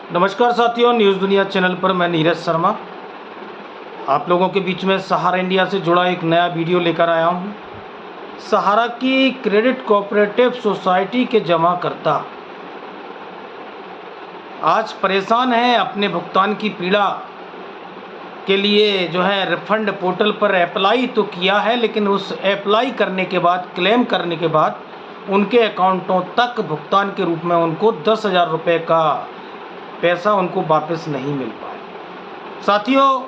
नमस्कार साथियों, न्यूज़ दुनिया चैनल पर मैं नीरज शर्मा आप लोगों के बीच में सहारा इंडिया से जुड़ा एक नया वीडियो लेकर आया हूं। सहारा की क्रेडिट कोऑपरेटिव सोसाइटी के जमाकर्ता आज परेशान हैं अपने भुगतान की पीड़ा के लिए। रिफंड पोर्टल पर अप्लाई तो किया है, लेकिन उस अप्लाई करने के बाद, क्लेम करने के बाद उनके अकाउंटों तक भुगतान के रूप में उनको 10,000 रुपये का पैसा उनको वापस नहीं मिल पाया। साथियों,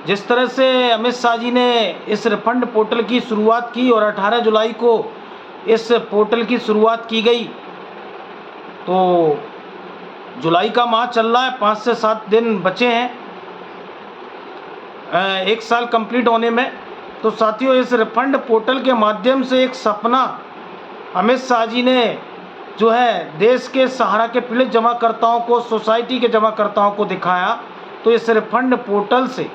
जिस तरह से अमित शाह जी ने इस रिफंड पोर्टल की शुरुआत की और 18 जुलाई को इस पोर्टल की शुरुआत की गई, तो जुलाई का माह चल रहा है, 5 से 7 दिन बचे हैं एक साल कंप्लीट होने में। तो साथियों, इस रिफंड पोर्टल के माध्यम से एक सपना अमित शाह जी ने देश के सहारा के पीड़ित जमाकर्ताओं को, सोसाइटी के जमाकर्ताओं को दिखाया। तो इस रिफंड पोर्टल से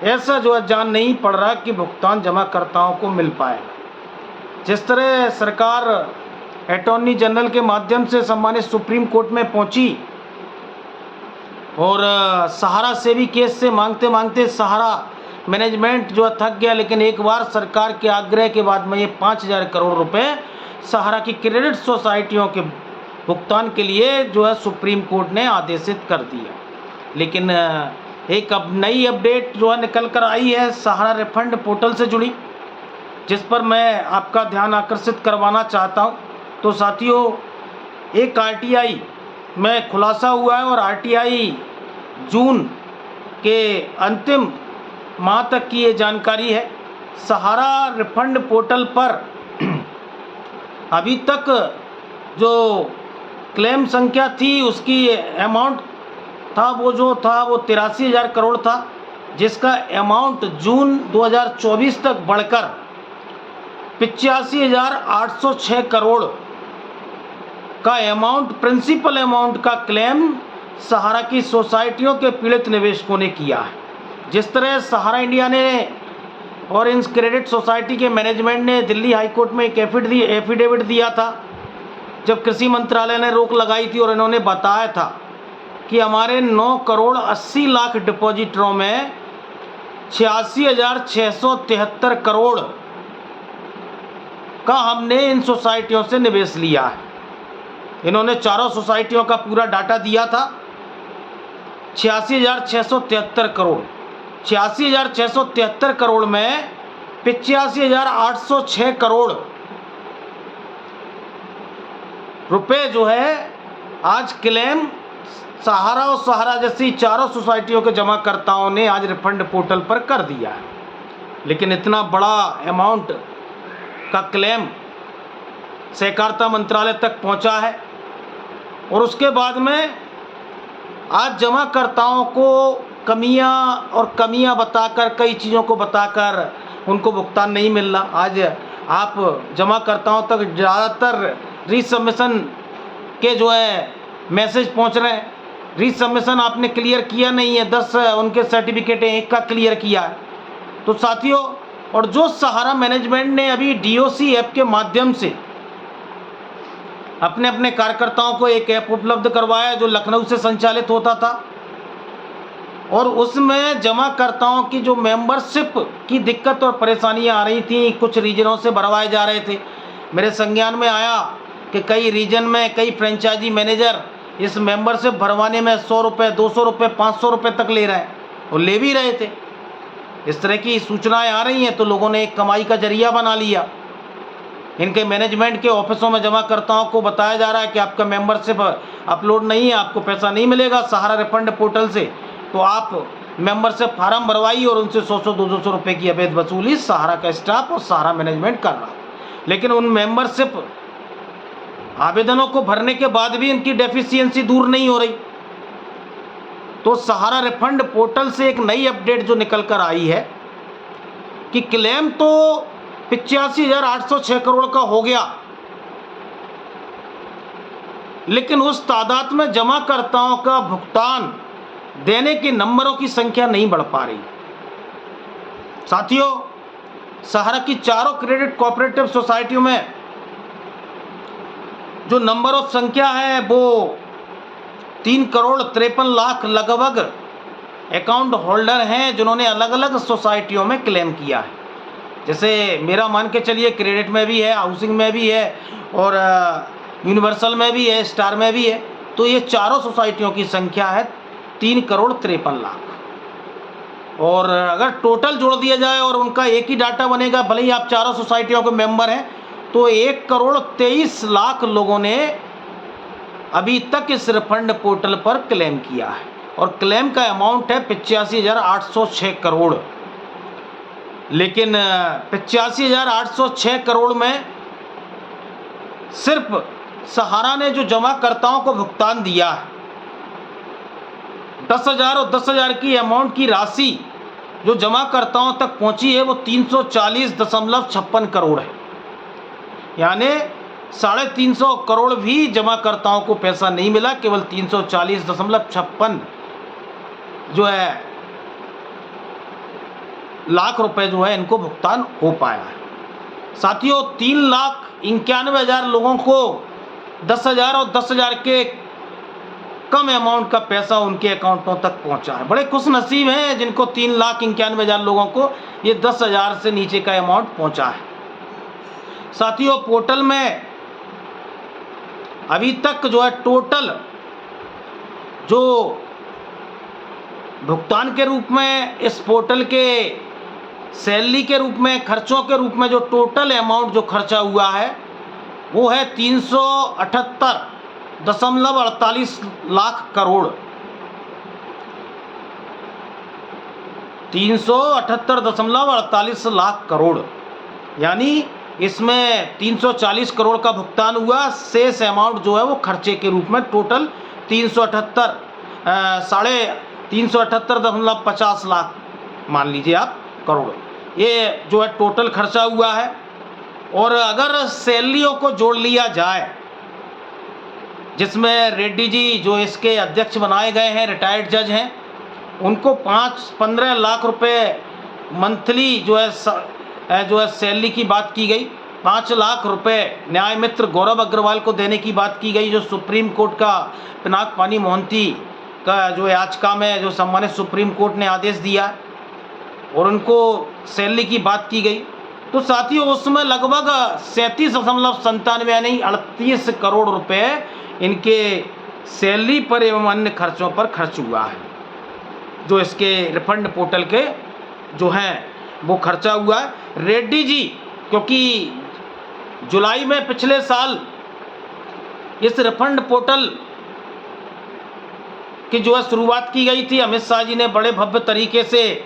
ऐसा जान नहीं पड़ रहा कि भुगतान जमाकर्ताओं को मिल पाए। जिस तरह सरकार अटॉर्नी जनरल के माध्यम से सम्मानित सुप्रीम कोर्ट में पहुंची और सहारा से भी केस से मांगते मांगते सहारा मैनेजमेंट थक गया, लेकिन एक बार सरकार के आग्रह के बाद में ये 5,000 करोड़ रुपए सहारा की क्रेडिट सोसाइटियों के भुगतान के लिए सुप्रीम कोर्ट ने आदेशित कर दिया। लेकिन एक अब नई अपडेट निकल कर आई है सहारा रिफंड पोर्टल से जुड़ी, जिस पर मैं आपका ध्यान आकर्षित करवाना चाहता हूं। तो साथियों, एक आरटीआई में खुलासा हुआ है और आरटीआई जून के अंतिम माह तक की ये जानकारी है। सहारा रिफंड पोर्टल पर अभी तक जो क्लेम संख्या थी, उसकी अमाउंट था वो 83,000 करोड़ था, जिसका अमाउंट जून 2024 तक बढ़कर 85,806 करोड़ का अमाउंट, प्रिंसिपल अमाउंट का क्लेम सहारा की सोसाइटियों के पीड़ित निवेशकों ने किया है। जिस तरह सहारा इंडिया ने और इन क्रेडिट सोसाइटी के मैनेजमेंट ने दिल्ली हाई कोर्ट में एक एफिडेविट दिया था, जब कृषि मंत्रालय ने रोक लगाई थी, और इन्होंने बताया था कि हमारे 9 करोड़ 80 लाख डिपॉजिटरों में 86,673 करोड़ का हमने इन सोसाइटियों से निवेश लिया है। इन्होंने चारों सोसाइटियों का पूरा डाटा दिया था। 86,673 करोड़, 86,673 करोड़ में 85,806 करोड़ रुपए आज क्लेम सहारा और सहारा जैसी चारों सोसाइटियों के जमाकर्ताओं ने आज रिफंड पोर्टल पर कर दिया है। लेकिन इतना बड़ा अमाउंट का क्लेम सहकारिता मंत्रालय तक पहुंचा है, और उसके बाद में आज जमाकर्ताओं को कमियां बताकर, कई चीज़ों को बताकर उनको भुगतान नहीं मिल रहा। आज आप जमाकर्ताओं तक ज़्यादातर रीसबमिशन के मैसेज पहुंच रहे हैं। रीसबमिशन आपने क्लियर किया नहीं है, 10 उनके सर्टिफिकेट हैं, 1 का क्लियर किया है। तो साथियों, और जो सहारा मैनेजमेंट ने अभी डीओसी ऐप के माध्यम से अपने अपने कार्यकर्ताओं को एक ऐप उपलब्ध करवाया, जो लखनऊ से संचालित होता था, और उसमें जमाकर्ताओं की जो मेंबरशिप की दिक्कत और परेशानियां आ रही थी, कुछ रीजनों से भरवाए जा रहे थे। मेरे संज्ञान में आया कि कई रीजन में कई फ्रेंचाइजी मैनेजर इस मेंबरशिप भरवाने में 100 रुपये, 200 रुपये, 500 रुपये तक ले रहे हैं, और ले भी रहे थे। इस तरह की सूचनाएं आ रही हैं, तो लोगों ने एक कमाई का जरिया बना लिया। इनके मैनेजमेंट के ऑफिसों में जमाकर्ताओं को बताया जा रहा है कि आपका मेंबरशिप अपलोड नहीं है, आपको पैसा नहीं मिलेगा सहारा रिफंड पोर्टल से, तो आप मेंबरशिप फार्म भरवाइए, और उनसे 100-100, 200 रुपये की अवैध वसूली सहारा का स्टाफ और सहारा मैनेजमेंट कर रहा है। लेकिन उन मेंबरशिप आवेदनों को भरने के बाद भी इनकी डेफिशिएंसी दूर नहीं हो रही। तो सहारा रिफंड पोर्टल से एक नई अपडेट जो निकल कर आई है कि क्लेम तो 85,806 करोड़ का हो गया, लेकिन उस तादाद में जमाकर्ताओं का भुगतान देने के नंबरों की संख्या नहीं बढ़ पा रही। साथियों, सहारा की चारों क्रेडिट कोऑपरेटिव सोसाइटियों में जो नंबर ऑफ संख्या है वो 3,53,00,000 लगभग अकाउंट होल्डर हैं जिन्होंने अलग अलग सोसाइटियों में क्लेम किया है। जैसे मेरा मान के चलिए क्रेडिट में भी है, हाउसिंग में भी है और यूनिवर्सल में भी है, स्टार में भी है। तो ये चारों सोसाइटियों की संख्या है 3,53,00,000। और अगर टोटल जोड़ दिया जाए और उनका एक ही डाटा बनेगा, भले ही आप चारों सोसाइटियों के मेंबर हैं, तो 1,23,00,000 लोगों ने अभी तक इस रिफंड पोर्टल पर क्लेम किया है और क्लेम का अमाउंट है 85,806 करोड़। लेकिन 85,806 करोड़ में सिर्फ सहारा ने जो जमाकर्ताओं को भुगतान दिया है 10,000 और 10,000 की अमाउंट की राशि जो जमाकर्ताओं तक पहुंची है वो 340.56 करोड़ है। यानी 350 करोड़ भी जमाकर्ताओं को पैसा नहीं मिला, केवल 340.56 जो है लाख रुपए जो है इनको भुगतान हो पाया है। साथियों, 3,91,000 लोगों को 10,000 और 10,000 के कम अमाउंट का पैसा उनके अकाउंटों तक पहुंचा है। बड़े खुश नसीब हैं जिनको 3,91,000 लोगों को ये 10,000 से नीचे का अमाउंट पहुंचा है। साथियों, पोर्टल में अभी तक जो है टोटल जो भुगतान के रूप में इस पोर्टल के सैलरी के रूप में, खर्चों के रूप में जो टोटल अमाउंट जो खर्चा हुआ है वो है 378.48 लाख करोड़। 378.48 लाख करोड़, यानी इसमें 340 करोड़ का भुगतान हुआ, शेष अमाउंट जो है वो खर्चे के रूप में टोटल 378.50 लाख मान लीजिए आप करोड़, ये जो है टोटल खर्चा हुआ है। और अगर सैलरियों को जोड़ लिया जाए, जिसमें रेड्डी जी जो इसके अध्यक्ष बनाए गए हैं, रिटायर्ड जज हैं, उनको 15 लाख रुपए मंथली जो है सैलरी की बात की गई। 5 लाख रुपए न्याय मित्र गौरव अग्रवाल को देने की बात की गई, जो सुप्रीम कोर्ट का पिनाक पानी मोहंती का जो याचिका में जो सम्मानित सुप्रीम कोर्ट ने आदेश दिया, और उनको सैलरी की बात की गई। तो साथियों, उसमें लगभग 37.97 यानी 38 करोड़ रुपए इनके सैलरी पर एवं अन्य खर्चों पर खर्च हुआ है, जो इसके रिफंड पोर्टल के जो हैं वो खर्चा हुआ है। रेड्डी जी, क्योंकि जुलाई में पिछले साल इस रिफंड पोर्टल की जो है शुरुआत की गई थी, अमित शाह जी ने बड़े भव्य तरीके से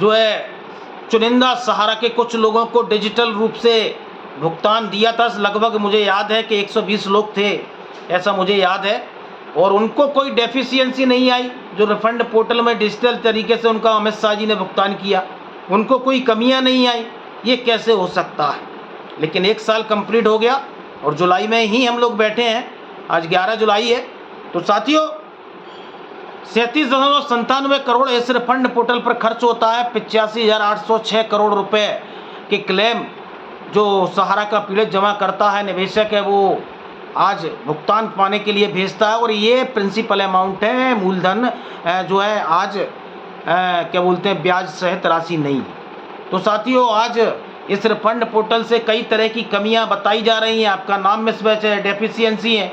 जो है चुनिंदा सहारा के कुछ लोगों को डिजिटल रूप से भुगतान दिया था। लगभग मुझे याद है कि 120 लोग थे, ऐसा मुझे याद है, और उनको कोई डेफिशिएंसी नहीं आई। जो रिफंड पोर्टल में डिजिटल तरीके से उनका अमित शाह जी ने भुगतान किया, उनको कोई कमियां नहीं आई। ये कैसे हो सकता है? लेकिन 1 साल कंप्लीट हो गया और जुलाई में ही हम लोग बैठे हैं, आज 11 जुलाई है। तो साथियों, 37.97 करोड़ इस रिफंड पोर्टल पर खर्च होता है। 85,806 करोड़ रुपए के क्लेम जो सहारा का पीड़ित जमा करता है, निवेशक है, वो आज भुगतान पाने के लिए भेजता है, और ये प्रिंसिपल अमाउंट है, मूलधन जो है आज क्या बोलते हैं, ब्याज सहित राशि नहीं। तो साथियों, आज इस रिफंड पोर्टल से कई तरह की कमियां बताई जा रही हैं। आपका नाम मिसमैच है, डेफिशिएंसी है,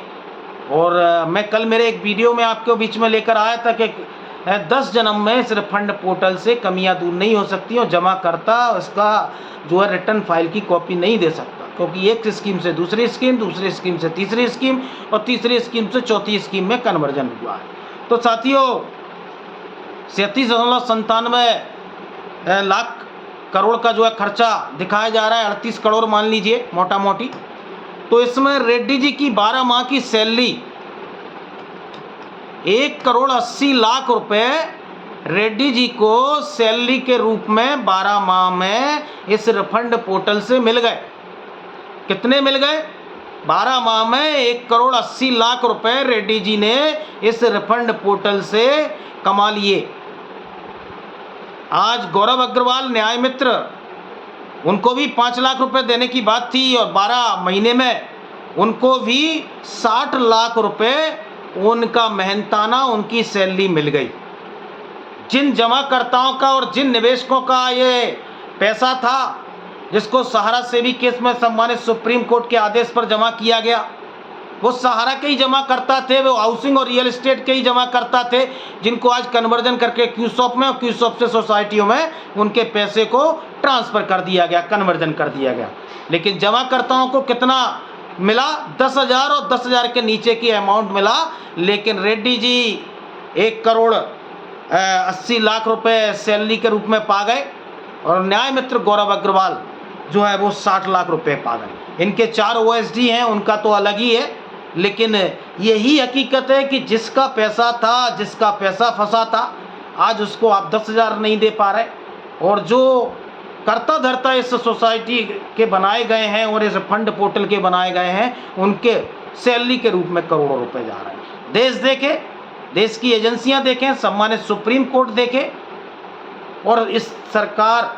और मैं कल मेरे एक वीडियो में आपके बीच में लेकर आया था कि 10 जन्म में इस रिफंड पोर्टल से कमियां दूर नहीं हो सकती, और जमा करता इसका जो है रिटर्न फाइल की कॉपी नहीं दे सकता, क्योंकि एक स्कीम से दूसरी स्कीम, दूसरी स्कीम से तीसरी स्कीम, और तीसरी स्कीम से चौथी स्कीम में कन्वर्जन हुआ है। तो साथियों, 37.97 लाख करोड़ का जो है खर्चा दिखाया जा रहा है, 38 करोड़ मान लीजिए मोटा मोटी। तो इसमें रेड्डी जी की 12 माह की सैलरी 1,80,00,000 रुपए रेड्डी जी को सैलरी के रूप में 12 माह में इस रिफंड पोर्टल से मिल गए। कितने मिल गए? 12 माह में 1,80,00,000 रुपए रेड्डी जी ने इस रिफंड पोर्टल से कमा लिए। आज गौरव अग्रवाल न्याय मित्र, उनको भी 5 लाख रुपए देने की बात थी, और 12 महीने में उनको भी 60 लाख रुपए उनका मेहनताना उनकी सैलरी मिल गई। जिन जमाकर्ताओं का और जिन निवेशकों का ये पैसा था, जिसको सहारा सेवी केस में सम्मानित सुप्रीम कोर्ट के आदेश पर जमा किया गया, वो सहारा के ही जमा करता थे, वो हाउसिंग और रियल एस्टेट के ही जमा करता थे, जिनको आज कन्वर्जन करके क्यूसॉप में और क्यूसॉप से सोसाइटियों में उनके पैसे को ट्रांसफ़र कर दिया गया, कन्वर्जन कर दिया गया। लेकिन जमाकर्ताओं को कितना मिला? 10,000 और 10,000 के नीचे की अमाउंट मिला। लेकिन रेड्डी जी 1 करोड़ 80 लाख रुपए सैलरी के रूप में पा गए और न्याय मित्र गौरव अग्रवाल जो है वो 60 लाख रुपए पा गए। इनके 4 OSD हैं, उनका तो अलग ही है। लेकिन यही हकीकत है कि जिसका पैसा था, जिसका पैसा फंसा था, आज उसको आप 10,000 नहीं दे पा रहे, और जो करता धरता इस सोसाइटी के बनाए गए हैं और इस फंड पोर्टल के बनाए गए हैं, उनके सैलरी के रूप में करोड़ों रुपए जा रहे हैं। देश देखे, देश की एजेंसियां देखें, सम्मानित सुप्रीम कोर्ट देखे, और इस सरकार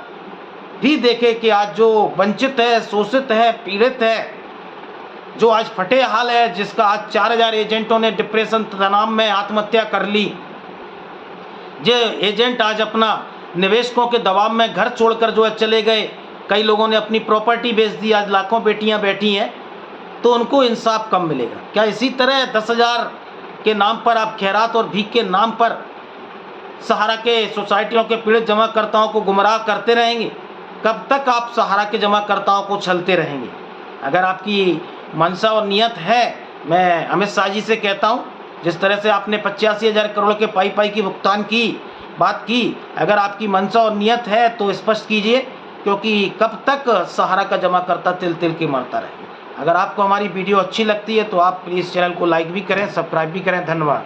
भी देखे कि आज जो वंचित है, शोषित है, पीड़ित है, जो आज फटे हाल है, जिसका आज 4,000 एजेंटों ने डिप्रेशन तनाव में आत्महत्या कर ली, जो एजेंट आज अपना निवेशकों के दबाव में घर छोड़कर जो है चले गए, कई लोगों ने अपनी प्रॉपर्टी बेच दी, आज लाखों बेटियां बैठी हैं, तो उनको इंसाफ कब मिलेगा? क्या इसी तरह 10,000 के नाम पर आप खैरात और भीख के नाम पर सहारा के सोसाइटियों के पीड़ित जमाकर्ताओं को गुमराह करते रहेंगे? कब तक आप सहारा के जमाकर्ताओं को छलते रहेंगे? अगर आपकी मंशा और नियत है, मैं अमित शाह जी से कहता हूँ, जिस तरह से आपने 85,000 करोड़ के पाई की भुगतान की बात की, अगर आपकी मंशा और नियत है तो स्पष्ट कीजिए, क्योंकि कब तक सहारा का जमाकर्ता तिल तिल के मरता रहेगा। अगर आपको हमारी वीडियो अच्छी लगती है तो आप प्लीज़ चैनल को लाइक भी करें, सब्सक्राइब भी करें। धन्यवाद।